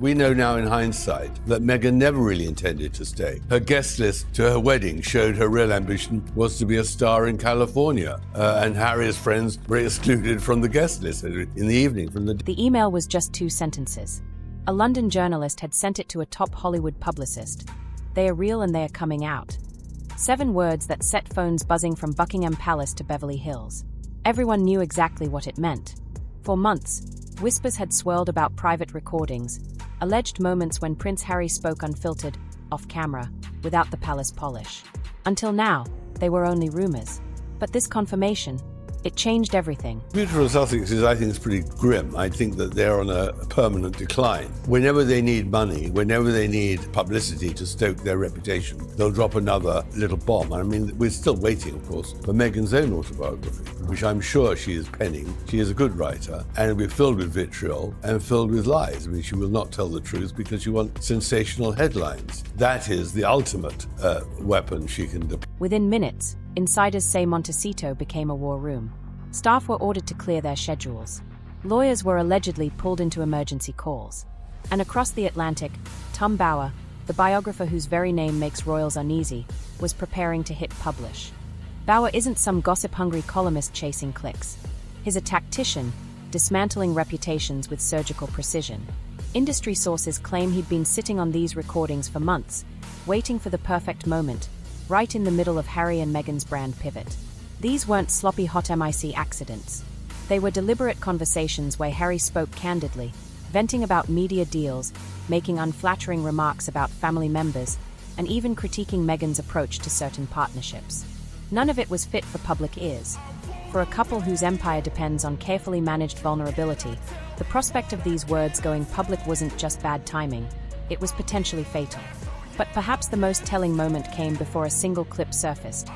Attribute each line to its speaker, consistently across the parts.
Speaker 1: We know now in hindsight that Meghan never really intended to stay. Her guest list to her wedding showed her real ambition was to be a star in California, and Harry's friends were excluded from the guest list in the evening.
Speaker 2: The email was just 2 sentences. A London journalist had sent it to a top Hollywood publicist. They are real and they are coming out. 7 words that set phones buzzing from Buckingham Palace to Beverly Hills. Everyone knew exactly what it meant. For months, whispers had swirled about private recordings, alleged moments when Prince Harry spoke unfiltered, off-camera, without the palace polish. Until now, they were only rumors. But this confirmation, it changed everything.
Speaker 1: Beautiful Sussex I think, is pretty grim. I think that they're on a permanent decline. Whenever they need money, whenever they need publicity to stoke their reputation, they'll drop another little bomb. I mean, we're still waiting, of course, for Meghan's own autobiography, which I'm sure she is penning. She is a good writer, and it'll be filled with vitriol and filled with lies. I mean, she will not tell the truth because she wants sensational headlines. That is the ultimate weapon she can deploy.
Speaker 2: Within minutes, insiders say Montecito became a war room. Staff were ordered to clear their schedules. Lawyers were allegedly pulled into emergency calls. And across the Atlantic, Tom Bower, the biographer whose very name makes royals uneasy, was preparing to hit publish. Bower isn't some gossip-hungry columnist chasing clicks. He's a tactician, dismantling reputations with surgical precision. Industry sources claim he'd been sitting on these recordings for months, waiting for the perfect moment, right in the middle of Harry and Meghan's brand pivot. These weren't sloppy hot MIC accidents. They were deliberate conversations where Harry spoke candidly, venting about media deals, making unflattering remarks about family members, and even critiquing Meghan's approach to certain partnerships. None of it was fit for public ears. For a couple whose empire depends on carefully managed vulnerability, the prospect of these words going public wasn't just bad timing, it was potentially fatal. But perhaps the most telling moment came before a single clip surfaced.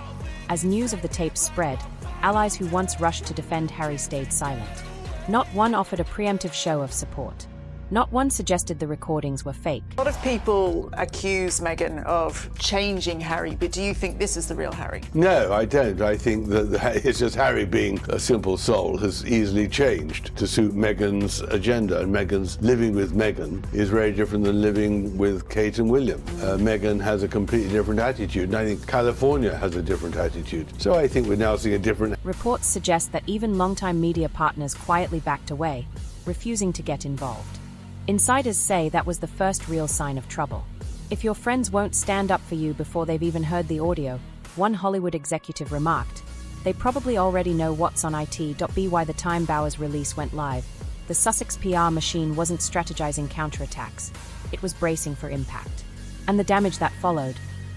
Speaker 2: As news of the tapes spread, allies who once rushed to defend Harry stayed silent. Not one offered a preemptive show of support. Not one suggested the recordings were fake.
Speaker 3: A lot of people accuse Meghan of changing Harry, but do you think this is the real Harry?
Speaker 1: No, I don't. I think that it's just Harry, being a simple soul, has easily changed to suit Meghan's agenda. And Meghan's living with Meghan is very different than living with Kate and William. Meghan has a completely different attitude, and I think California has a different attitude. So I think we're now seeing a different...
Speaker 2: Reports suggest that even longtime media partners quietly backed away, refusing to get involved. Insiders say that was the first real sign of trouble. If your friends won't stand up for you before they've even heard the audio, one Hollywood executive remarked, they probably already know what's on it.by the time Bower's release went live. The Sussex PR machine wasn't strategizing counterattacks, it was bracing for impact. And the damage that followed,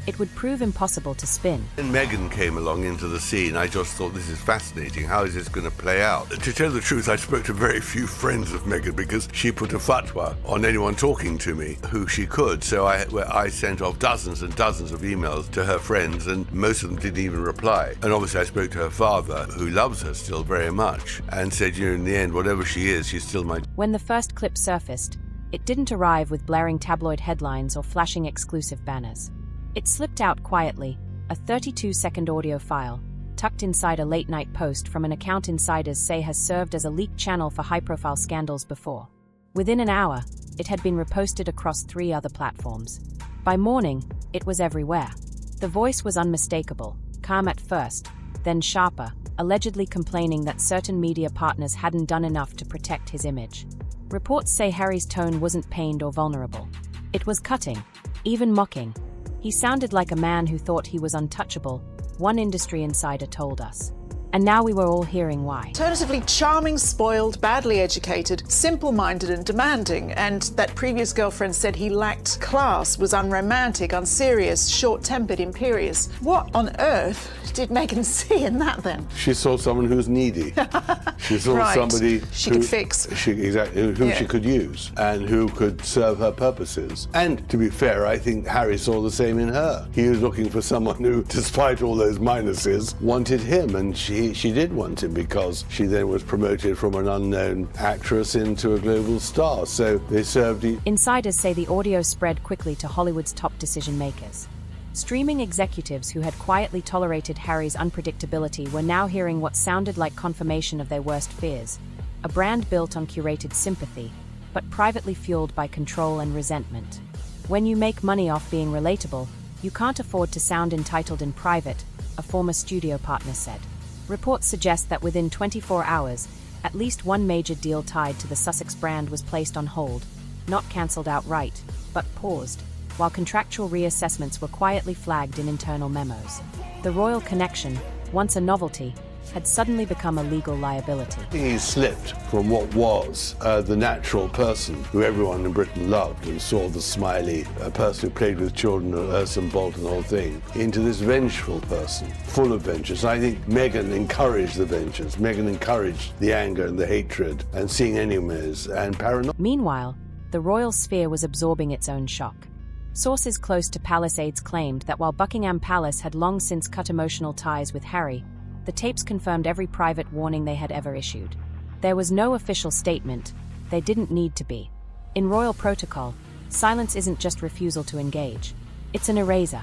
Speaker 2: it would prove impossible to spin.
Speaker 1: When Meghan came along into the scene, I just thought, this is fascinating. How is this going to play out? To tell the truth, I spoke to very few friends of Meghan because she put a fatwa on anyone talking to me who she could. So I sent off dozens and dozens of emails to her friends, and most of them didn't even reply. And obviously I spoke to her father, who loves her still very much, and said, in the end, whatever she is, she's still my...
Speaker 2: When the first clip surfaced, it didn't arrive with blaring tabloid headlines or flashing exclusive banners. It slipped out quietly, a 32-second audio file, tucked inside a late-night post from an account insiders say has served as a leaked channel for high-profile scandals before. Within an hour, it had been reposted across 3 other platforms. By morning, it was everywhere. The voice was unmistakable, calm at first, then sharper, allegedly complaining that certain media partners hadn't done enough to protect his image. Reports say Harry's tone wasn't pained or vulnerable. It was cutting, even mocking. He sounded like a man who thought he was untouchable, one industry insider told us. And now we were all hearing why.
Speaker 3: Alternatively, charming, spoiled, badly educated, simple-minded and demanding, and that previous girlfriend said he lacked class, was unromantic, unserious, short-tempered, imperious. What on earth did Meghan see in that then?
Speaker 1: She saw someone who's needy. She saw somebody
Speaker 3: she could fix.
Speaker 1: Who she could use and who could serve her purposes. And to be fair, I think Harry saw the same in her. He was looking for someone who, despite all those minuses, wanted him, and she did want him because she then was promoted from an unknown actress into a global star. So they served...
Speaker 2: Insiders say the audio spread quickly to Hollywood's top decision makers. Streaming executives who had quietly tolerated Harry's unpredictability were now hearing what sounded like confirmation of their worst fears. A brand built on curated sympathy, but privately fueled by control and resentment. When you make money off being relatable, you can't afford to sound entitled in private, a former studio partner said. Reports suggest that within 24 hours, at least one major deal tied to the Sussex brand was placed on hold, not cancelled outright, but paused, while contractual reassessments were quietly flagged in internal memos. The royal connection, once a novelty, had suddenly become a legal liability.
Speaker 1: He slipped from what was the natural person who everyone in Britain loved and saw the smiley person who played with children, Urson Bolt and the whole thing, into this vengeful person, full of vengeance. I think Meghan encouraged the vengeance. Meghan encouraged the anger and the hatred and seeing enemies and paranoia.
Speaker 2: Meanwhile, the royal sphere was absorbing its own shock. Sources close to palace aides claimed that while Buckingham Palace had long since cut emotional ties with Harry, the tapes confirmed every private warning they had ever issued. There was no official statement. They didn't need to be. In royal protocol, silence isn't just refusal to engage. It's an eraser.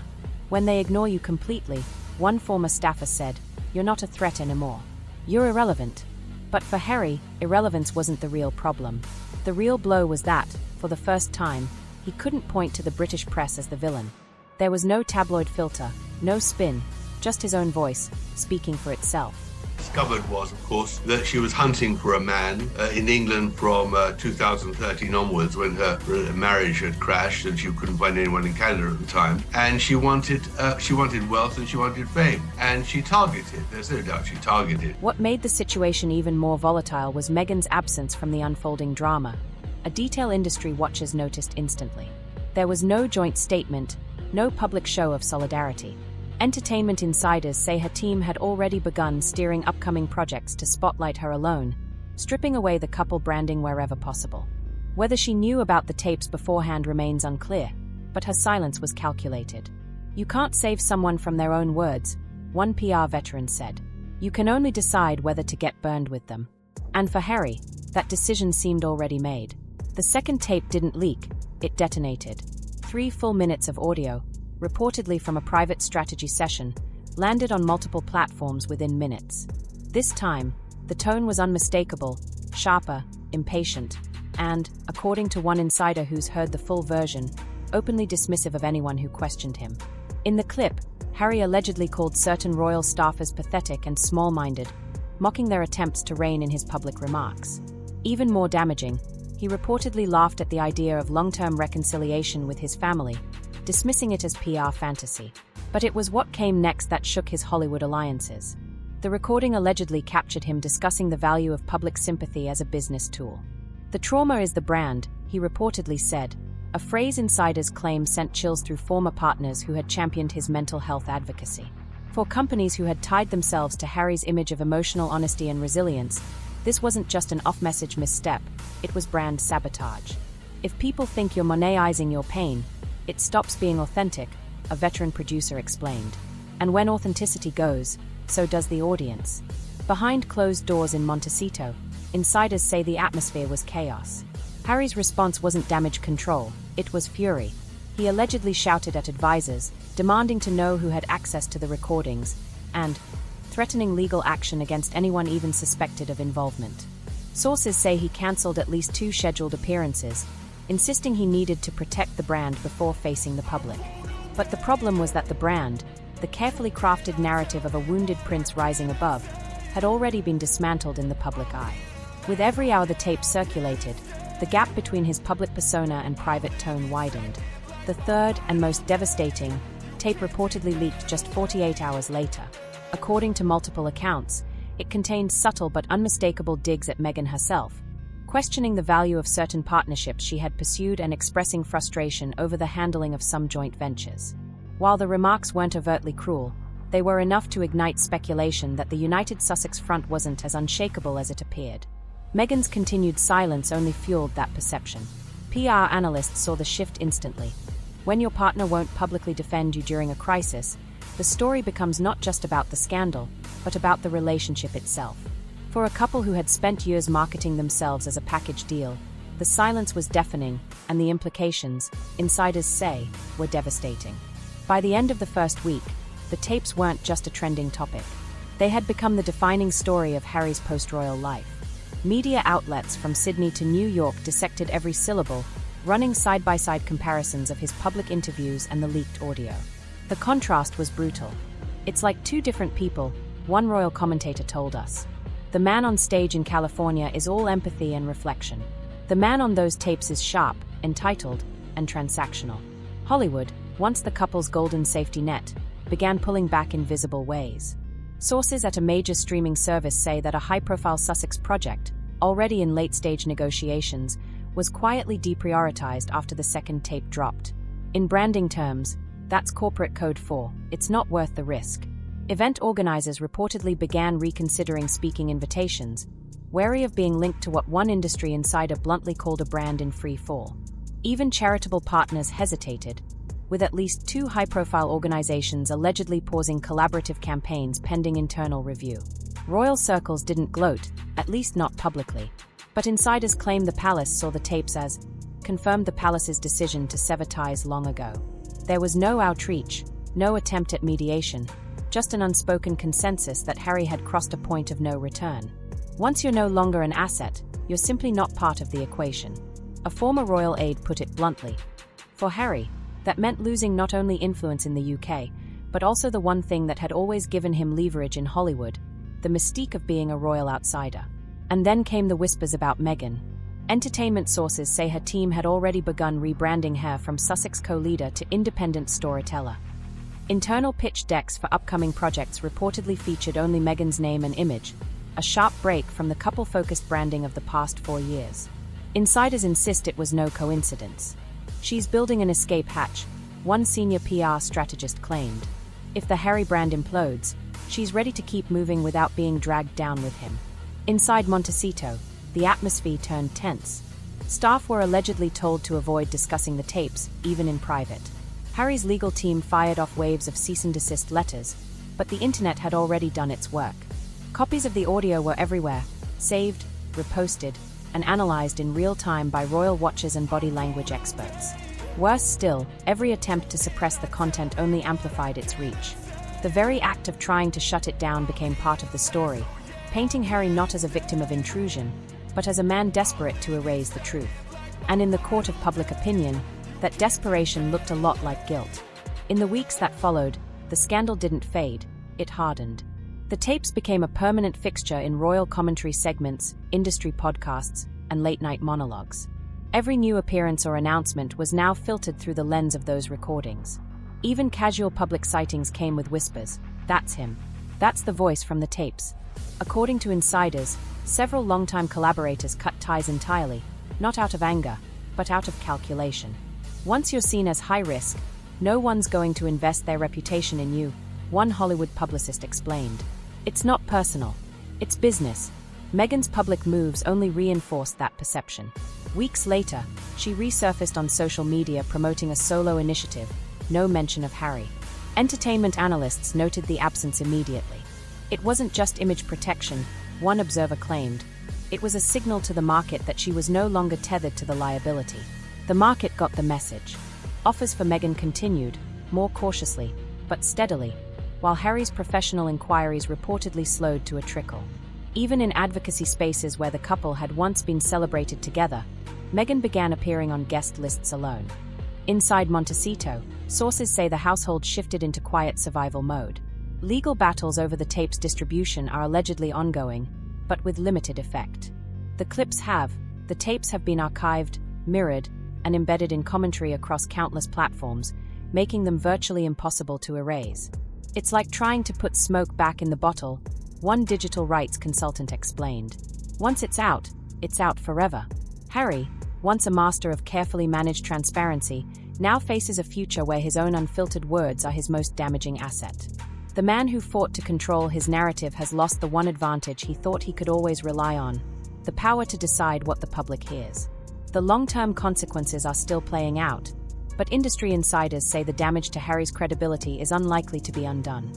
Speaker 2: When they ignore you completely, one former staffer said, "You're not a threat anymore. You're irrelevant." But for Harry, irrelevance wasn't the real problem. The real blow was that, for the first time, he couldn't point to the British press as the villain. There was no tabloid filter, no spin, just his own voice, speaking for itself.
Speaker 1: Discovered was, of course, that she was hunting for a man in England from 2013 onwards, when her marriage had crashed and she couldn't find anyone in Canada at the time. And she wanted wealth and she wanted fame. And she targeted, there's no doubt she targeted.
Speaker 2: What made the situation even more volatile was Meghan's absence from the unfolding drama, a detail industry watchers noticed instantly. There was no joint statement, no public show of solidarity. Entertainment insiders say her team had already begun steering upcoming projects to spotlight her alone, stripping away the couple branding wherever possible. Whether she knew about the tapes beforehand remains unclear, but her silence was calculated. "You can't save someone from their own words," one PR veteran said. "You can only decide whether to get burned with them." And for Harry, that decision seemed already made. The second tape didn't leak, it detonated. 3 full minutes of audio, reportedly from a private strategy session, landed on multiple platforms within minutes. This time, the tone was unmistakable, sharper, impatient, and, according to one insider who's heard the full version, openly dismissive of anyone who questioned him. In the clip, Harry allegedly called certain royal staffers pathetic and small-minded, mocking their attempts to rein in his public remarks. Even more damaging, he reportedly laughed at the idea of long-term reconciliation with his family, dismissing it as PR fantasy. But it was what came next that shook his Hollywood alliances. The recording allegedly captured him discussing the value of public sympathy as a business tool. "The trauma is the brand," he reportedly said, a phrase insiders claim sent chills through former partners who had championed his mental health advocacy. For companies who had tied themselves to Harry's image of emotional honesty and resilience, this wasn't just an off-message misstep, it was brand sabotage. "If people think you're monetizing your pain, it stops being authentic," a veteran producer explained. "And when authenticity goes, so does the audience." Behind closed doors in Montecito, insiders say the atmosphere was chaos. Harry's response wasn't damage control, it was fury. He allegedly shouted at advisors, demanding to know who had access to the recordings, and threatening legal action against anyone even suspected of involvement. Sources say he cancelled at least 2 scheduled appearances, insisting he needed to protect the brand before facing the public. But the problem was that the brand, the carefully crafted narrative of a wounded prince rising above, had already been dismantled in the public eye. With every hour the tape circulated, the gap between his public persona and private tone widened. The third and most devastating tape reportedly leaked just 48 hours later. According to multiple accounts, it contained subtle but unmistakable digs at Meghan herself, questioning the value of certain partnerships she had pursued and expressing frustration over the handling of some joint ventures. While the remarks weren't overtly cruel, they were enough to ignite speculation that the United Sussex front wasn't as unshakable as it appeared. Meghan's continued silence only fueled that perception. PR analysts saw the shift instantly. When your partner won't publicly defend you during a crisis, the story becomes not just about the scandal, but about the relationship itself. For a couple who had spent years marketing themselves as a package deal, the silence was deafening, and the implications, insiders say, were devastating. By the end of the first week, the tapes weren't just a trending topic. They had become the defining story of Harry's post-royal life. Media outlets from Sydney to New York dissected every syllable, running side-by-side comparisons of his public interviews and the leaked audio. The contrast was brutal. "It's like two different people," one royal commentator told us. "The man on stage in California is all empathy and reflection. The man on those tapes is sharp, entitled, and transactional." Hollywood, once the couple's golden safety net, began pulling back in visible ways. Sources at a major streaming service say that a high-profile Sussex project, already in late-stage negotiations, was quietly deprioritized after the second tape dropped. In branding terms, that's corporate code for "it's not worth the risk." Event organizers reportedly began reconsidering speaking invitations, wary of being linked to what one industry insider bluntly called a brand in free fall. Even charitable partners hesitated, with at least 2 high-profile organizations allegedly pausing collaborative campaigns pending internal review. Royal circles didn't gloat, at least not publicly, but insiders claim the palace saw the tapes as confirmed the palace's decision to sever ties long ago. There was no outreach, no attempt at mediation, just an unspoken consensus that Harry had crossed a point of no return. Once you're no longer an asset, you're simply not part of the equation. A former royal aide put it bluntly. For Harry, that meant losing not only influence in the UK, but also the one thing that had always given him leverage in Hollywood, the mystique of being a royal outsider. And then came the whispers about Meghan. Entertainment sources say her team had already begun rebranding her from Sussex co-leader to independent storyteller. Internal pitch decks for upcoming projects reportedly featured only Meghan's name and image, a sharp break from the couple-focused branding of the past 4 years. Insiders insist it was no coincidence. "She's building an escape hatch," one senior PR strategist claimed. "If the Harry brand implodes, she's ready to keep moving without being dragged down with him." Inside Montecito, the atmosphere turned tense. Staff were allegedly told to avoid discussing the tapes, even in private. Harry's legal team fired off waves of cease and desist letters, but the internet had already done its work. Copies of the audio were everywhere, saved, reposted, and analyzed in real time by royal watchers and body language experts. Worse still, every attempt to suppress the content only amplified its reach. The very act of trying to shut it down became part of the story, painting Harry not as a victim of intrusion, but as a man desperate to erase the truth. And in the court of public opinion, that desperation looked a lot like guilt. In the weeks that followed, the scandal didn't fade, it hardened. The tapes became a permanent fixture in royal commentary segments, industry podcasts, and late-night monologues. Every new appearance or announcement was now filtered through the lens of those recordings. Even casual public sightings came with whispers. "That's him. That's the voice from the tapes." According to insiders, several longtime collaborators cut ties entirely, not out of anger, but out of calculation. "Once you're seen as high risk, no one's going to invest their reputation in you," one Hollywood publicist explained. "It's not personal. It's business." Meghan's public moves only reinforced that perception. Weeks later, she resurfaced on social media promoting a solo initiative, no mention of Harry. Entertainment analysts noted the absence immediately. It wasn't just image protection, one observer claimed. It was a signal to the market that she was no longer tethered to the liability. The market got the message. Offers for Meghan continued, more cautiously, but steadily, while Harry's professional inquiries reportedly slowed to a trickle. Even in advocacy spaces where the couple had once been celebrated together, Meghan began appearing on guest lists alone. Inside Montecito, sources say the household shifted into quiet survival mode. Legal battles over the tape's distribution are allegedly ongoing, but with limited effect. The tapes have been archived, mirrored, and embedded in commentary across countless platforms, making them virtually impossible to erase. "It's like trying to put smoke back in the bottle," one digital rights consultant explained. "Once it's out forever." Harry, once a master of carefully managed transparency, now faces a future where his own unfiltered words are his most damaging asset. The man who fought to control his narrative has lost the one advantage he thought he could always rely on: the power to decide what the public hears. The long-term consequences are still playing out, but industry insiders say the damage to Harry's credibility is unlikely to be undone.